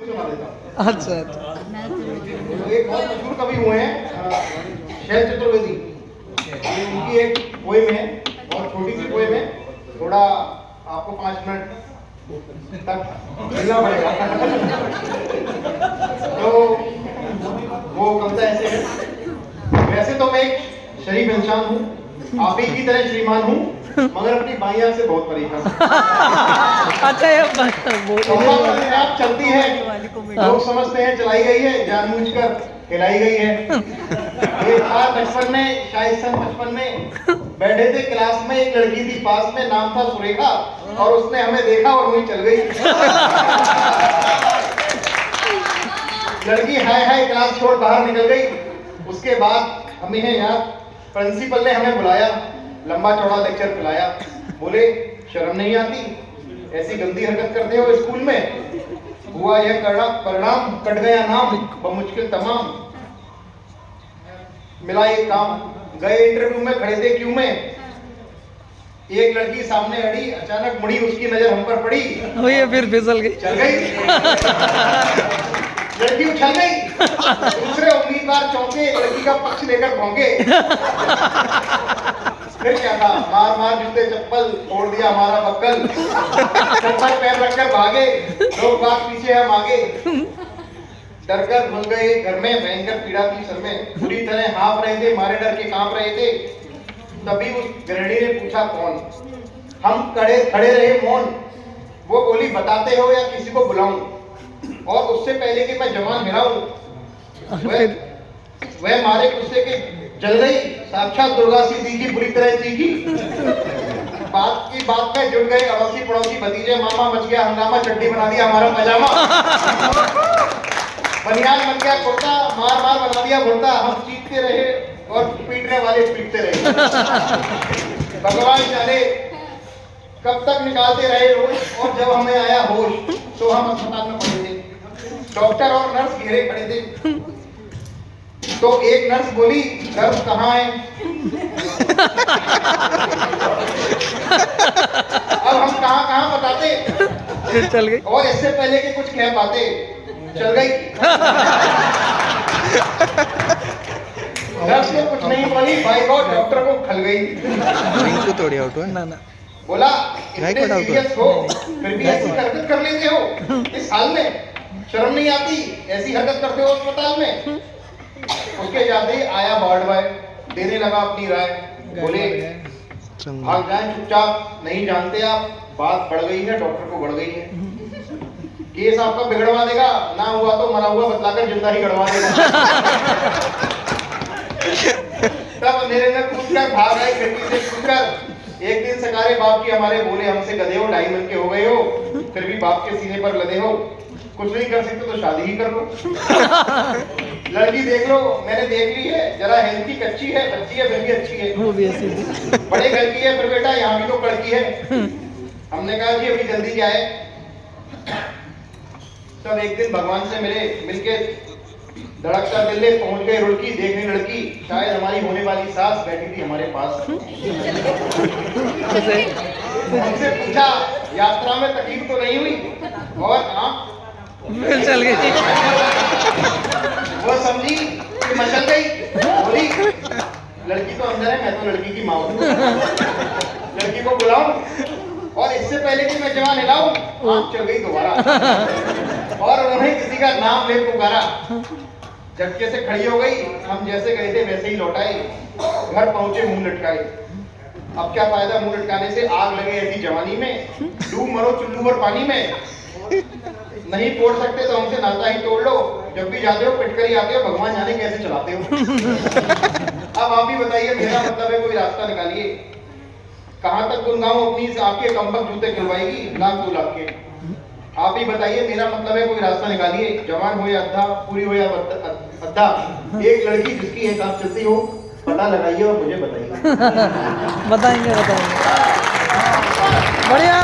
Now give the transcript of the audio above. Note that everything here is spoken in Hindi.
सुना देता हूँ। अच्छा अच्छा। तो एक बहुत मशहूर कवि हुए हैं शैल चतुर्वेदी, ये उनकी एक पोएम है, बहुत छोटी सी पोएम है, थोड़ा आपको 5 मिनट तक मिलना पड़ेगा। तो वो कविता ऐसे है। वैसे तो मैं एक शरीफ इंसान हूँ, आप ही की तरह श्रीमान हूँ, मगर अपनी बाई आंख से बहुत परेशान। अच्छा ये आप चलती है, लोग समझते हैं चलाई गई है, जानबूझकर हिलाई गई है। एक बार बचपन में, शायद सन 55 में बैठे थे क्लास में, एक लड़की थी पास में, नाम था सुरेखा, और उसने हमें देखा और वहीं चल गई। लड़की हाय हाय क्लास छोड़ बाहर निकल गई। उसके बाद हमें याद, प्रिंसिपल ने हमें बुलाया, लंबा चौड़ा लेक्चर पिलाया, बोले शर्म नहीं आती, ऐसी गंदी हरकत करते हो स्कूल में, हुआ यह परिणाम, कट गया नाम बमुश्किल तमाम, मिला एक काम, गए इंटरव्यू में, खड़े थे क्यू में, एक लड़की सामने अड़ी, अचानक मुड़ी, उसकी नजर हम पर पड़ी, ये फिर फिसल गई, चल गई। लड़की उछल गई, दूसरे उम्मीदवार चौंके, लड़की का पक्ष लेकर भौंके। फिर क्या था, मार मार जूते चप्पल, तोड़ दिया हमारा बक्कल, चप्पल पैर रखकर भागे, लोग बात पीछे हम आगे, डरकर घुस गए घर में, भयंकर पीड़ा थी सर में, बुरी तरह हाँफ रहे थे, मारे डर के कांप रहे थे। तभी उस गृहिणी ने पूछा कौन, हम खड़े रहे मौन, वो बोली बताते हो या किसी को बुलाऊं, और उससे पहले कि मैं जवान हिलाऊं, वह मारे गुस्से के जल गई, साक्षात दुर्गा सी दिखी, बुरी तरह चीखी। बात की बात में जुड़ गए अड़ोसी पड़ोसी भतीजे मामा, मच गया हंगामा, चड्डी बना दिया हमारा पजामा, बनियान बन गया कुर्ता, मार मार बना दिया भुर्ता, हम चीखते रहे और पीटने वाले पीटते रहे। भगवान जाने कब तक निकालते रहे रोज, और जब हमें आया होश तो हम अस्पताल में पड़े थे, डॉक्टर और नर्स घेरे खड़े थे। तो एक नर्स बोली दर्द कहाँ है, अब हम कहाँ बताते, फिर चल गई, और इससे पहले कि कुछ कह पाते चल गई। नर्स ने कुछ नहीं बोली, बाई गॉड डॉक्टर को खल गई। तो थोड़ी आउट हुआ ना ना, बोला इतने सीरियस हो फिर भी ऐसी हरकत कर लेते हो इस हाल में, शर्म नहीं आती, ऐसी हरकत करते हो अस्पताल में। उसके जाते ही आया वार्ड बॉय, देने लगा अपनी राय, बोले भाग जाएं चुपचाप, नहीं जानते आप बात बढ़ गई है, डॉक्टर को बढ़ गई है, केस आपका बिगड़वा देगा, ना हुआ तो मरा हुआ बतलाकर जिंदा ही गड़वा देगा। तब अंधेरे में कूदकर भाग आए खिड़की से कूदकर, एक दिन सकारे बाप की हमारे बोले हमसे गधे हो, 2.5 मन के हो गए हो, फिर भी बाप के सीने पर लदे हो, कुछ नहीं कर सकते तो शादी ही कर लो। लड़की देख लो, मैंने देख ली है, जरा हेल्थी कच्ची है, बच्ची है फिर भी अच्छी है, वो भी ऐसी थी, बड़े घर की है, फिर बेटा यहाँ भी तो कड़की है। हमने कहा जी अभी जल्दी क्या है। तब एक दिन भगवान से मिलके धड़कता दिल ले पहुंच गए रुड़की, देखने लड़की, शायद हमारी होने वाली सास बैठी थी हमारे पास। हमसे पूछा यात्रा में तकलीफ तो नहीं हुई, और फिर चल गई। वो समझी कि मचल गई, बोली लड़की तो अंदर है, मैं तो लड़की की माँ हूँ, लड़की को बुलाऊं, और इससे पहले कि मैं जवान हिलाऊं, आँख चल गई दोबारा, और उन्होंने किसी का नाम ले पुकारा, झटके से खड़ी हो गई, हम जैसे गए थे वैसे ही लौटाए, घर पहुंचे मुंह लटकाए। अब क्या फायदा मुंह लटकाने से, आग लगे ऐसी जवानी में, डूब मरो चुल्लू भर पानी में, नहीं तोड़ सकते तो हमसे नाता ही तोड़ लो, जब भी जाते हो पिट कर ही आते हो, भगवान जाने कैसे चलाते हो। अब आप ही बताइए, मेरा मतलब है कोई रास्ता निकालिए, कहां तक गुनगाऊं अपनी इस आपके कमबख्त जूते खिलवाएगी 1-2 लाख के, आप ही बताइए, मेरा मतलब है कोई रास्ता निकालिए, जवान हो या अद्धा, पूरी हो या अद्धा, एक लड़की जिसकी एक आंख चलती हो, पता लगाइए और मुझे बताइए। बताएंगे बढ़िया।